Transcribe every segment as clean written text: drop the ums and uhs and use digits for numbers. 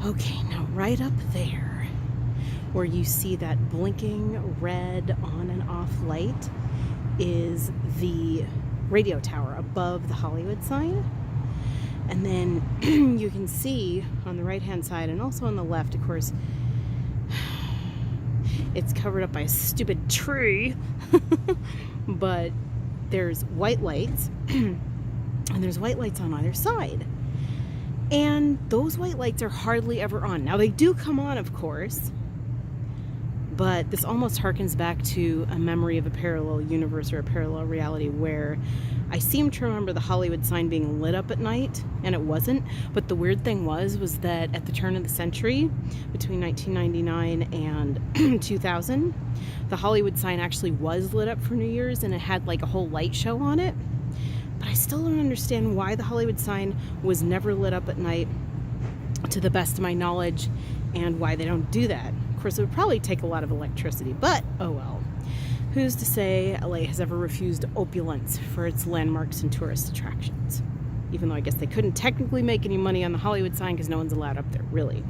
Okay, now right up there where you see that blinking red on and off light is the radio tower above the Hollywood sign. And then you can see on the right hand side and also on the left, of course, it's covered up by a stupid tree, but there's white lights and there's white lights on either side. And those white lights are hardly ever on. Now they do come on, of course, but this almost harkens back to a memory of a parallel universe or a parallel reality where I seem to remember the Hollywood sign being lit up at night, and it wasn't. But the weird thing was that at the turn of the century, between 1999 and 2000, the Hollywood sign actually was lit up for New Year's, and it had like a whole light show on it. But I still don't understand why the Hollywood sign was never lit up at night, to the best of my knowledge, and why they don't do that. Of course, it would probably take a lot of electricity, but oh well. Who's to say LA has ever refused opulence for its landmarks and tourist attractions? Even though I guess they couldn't technically make any money on the Hollywood sign because no one's allowed up there, really.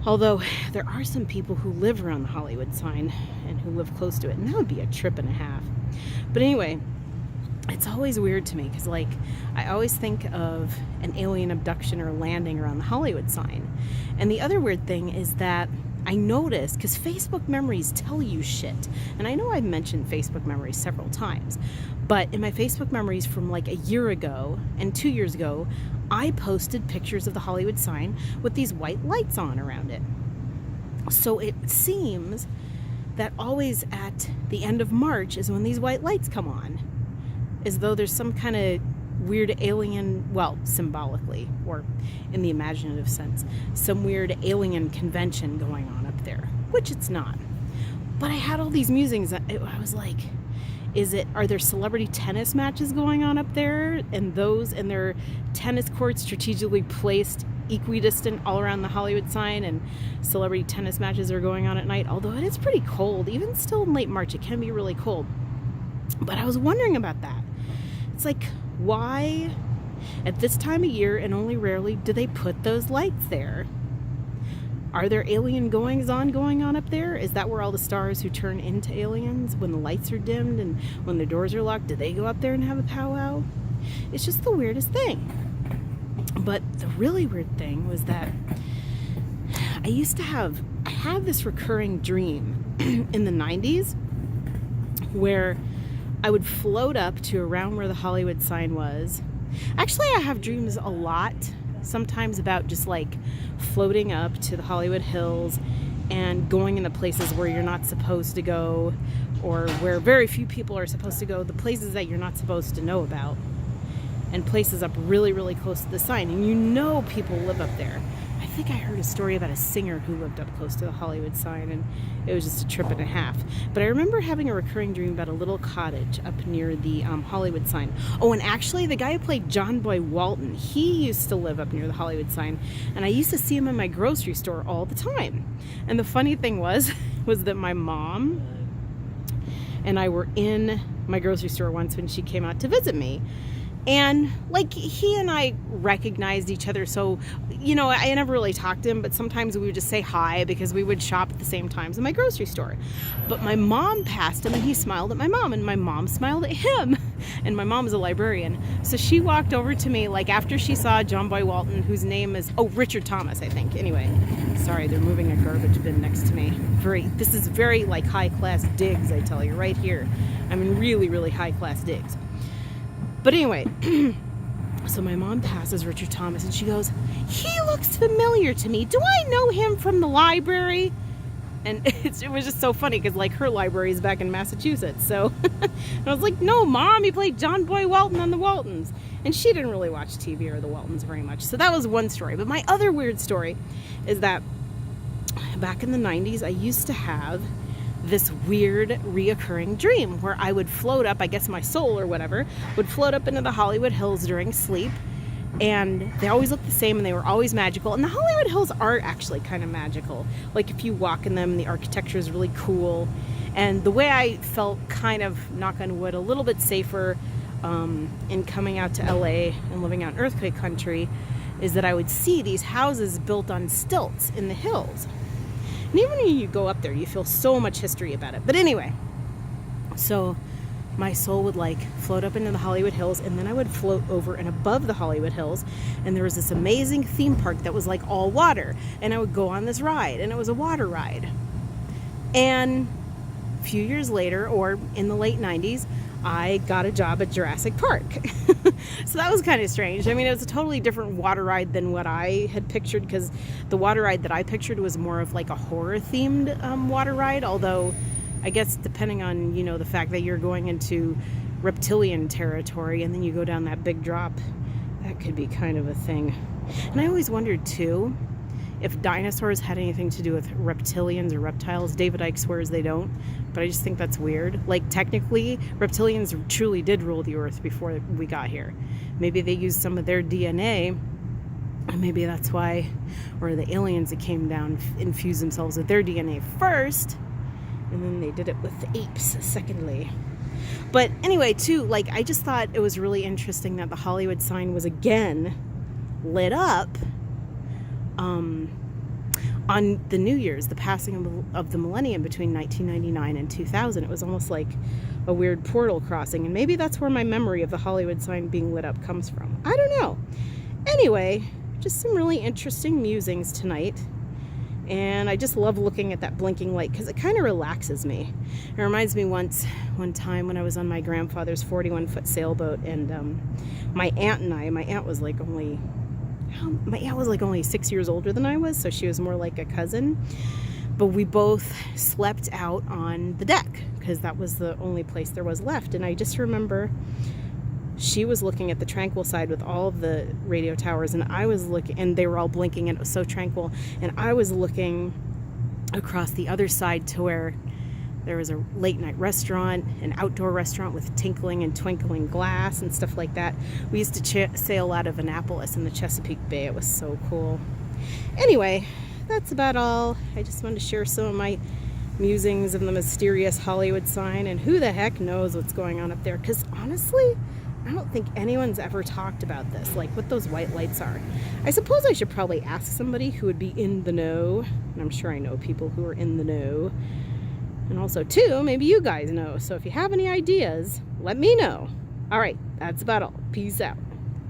Although there are some people who live around the Hollywood sign and who live close to it, and that would be a trip and a half. But anyway, it's always weird to me because, like, I always think of an alien abduction or landing around the Hollywood sign. And the other weird thing is that I noticed, because Facebook memories tell you shit, and I know I've mentioned Facebook memories several times, but in my Facebook memories from like a year ago and 2 years ago, I posted pictures of the Hollywood sign with these white lights on around it. So it seems that always at the end of March is when these white lights come on, as though there's some kind of weird alien, well, symbolically or in the imaginative sense, some weird alien convention going on up there, which it's not. But I had all these musings. I was like, are there celebrity tennis matches going on up there, and their tennis courts strategically placed equidistant all around the Hollywood sign, and celebrity tennis matches are going on at night, although it is pretty cold. Even still in late March, it can be really cold. But I was wondering about that. It's like, why at this time of year and only rarely do they put those lights there? Are there alien goings on going on up there? Is that where all the stars who turn into aliens, when the lights are dimmed and when the doors are locked, do they go up there and have a powwow? It's just the weirdest thing. But the really weird thing was that I had this recurring dream in the 90s where I would float up to around where the Hollywood sign was. Actually, I have dreams a lot, sometimes about just like floating up to the Hollywood Hills and going into places where you're not supposed to go, or where very few people are supposed to go, the places that you're not supposed to know about, and places up really, really close to the sign. And you know people live up there. I think I heard a story about a singer who lived up close to the Hollywood sign, and it was just a trip and a half. But I remember having a recurring dream about a little cottage up near the Hollywood sign. Oh, and actually, the guy who played John Boy Walton, he used to live up near the Hollywood sign, and I used to see him in my grocery store all the time. And the funny thing was that my mom and I were in my grocery store once when she came out to visit me. And like, he and I recognized each other, so, you know, I never really talked to him, but sometimes we would just say hi because we would shop at the same times in my grocery store. But my mom passed him and he smiled at my mom, and my mom smiled at him. And my mom's a librarian, so she walked over to me like after she saw John Boy Walton, whose name is Richard Thomas, I think. Anyway, sorry, they're moving a garbage bin next to me. This is very like high class digs, I tell you, right here. I'm in really, really high class digs. But anyway, so my mom passes Richard Thomas and she goes, "He looks familiar to me. Do I know him from the library?" And it was just so funny because, like, her library is back in Massachusetts. So I was like, "No, Mom, he played John Boy Walton on the Waltons." And she didn't really watch TV or the Waltons very much. So that was one story. But my other weird story is that back in the 90s, I used to have this weird reoccurring dream where I would float up, I guess my soul or whatever, would float up into the Hollywood Hills during sleep. And they always looked the same and they were always magical. And the Hollywood Hills are actually kind of magical. Like, if you walk in them, the architecture is really cool. And the way I felt kind of, knock on wood, a little bit safer in coming out to LA and living out in earthquake country is that I would see these houses built on stilts in the hills. And even when you go up there, you feel so much history about it. But anyway, so my soul would like float up into the Hollywood Hills, and then I would float over and above the Hollywood Hills, and there was this amazing theme park that was like all water, and I would go on this ride, and it was a water ride. And a few years later, or in the late 90s, I got a job at Jurassic Park. So that was kind of strange. I mean, it was a totally different water ride than what I had pictured, because the water ride that I pictured was more of like a horror themed water ride, although I guess depending on, you know, the fact that you're going into reptilian territory and then you go down that big drop, that could be kind of a thing. And I always wondered too if dinosaurs had anything to do with reptilians or reptiles. David Icke swears they don't, but I just think that's weird. Like, technically, reptilians truly did rule the earth before we got here. Maybe they used some of their DNA, and maybe that's why, or the aliens that came down infused themselves with their DNA first, and then they did it with the apes secondly. But anyway, too, like, I just thought it was really interesting that the Hollywood sign was again lit up on the New Year's, the passing of the millennium between 1999 and 2000. It was almost like a weird portal crossing, and maybe that's where my memory of the Hollywood sign being lit up comes from. I don't know. Anyway, just some really interesting musings tonight, and I just love looking at that blinking light because it kind of relaxes me. It reminds me one time when I was on my grandfather's 41-foot sailboat, and my aunt was like only 6 years older than I was, so she was more like a cousin. But we both slept out on the deck because that was the only place there was left. And I just remember she was looking at the tranquil side with all of the radio towers, and I was looking, and they were all blinking, and it was so tranquil. And I was looking across the other side to where there was a late night restaurant, an outdoor restaurant with tinkling and twinkling glass and stuff like that. We used to sail out of Annapolis in the Chesapeake Bay. It was so cool. Anyway, that's about all. I just wanted to share some of my musings of the mysterious Hollywood sign, and who the heck knows what's going on up there, because honestly, I don't think anyone's ever talked about this, like what those white lights are. I suppose I should probably ask somebody who would be in the know, and I'm sure I know people who are in the know. And also, too, maybe you guys know. So if you have any ideas, let me know. All right, that's about all. Peace out.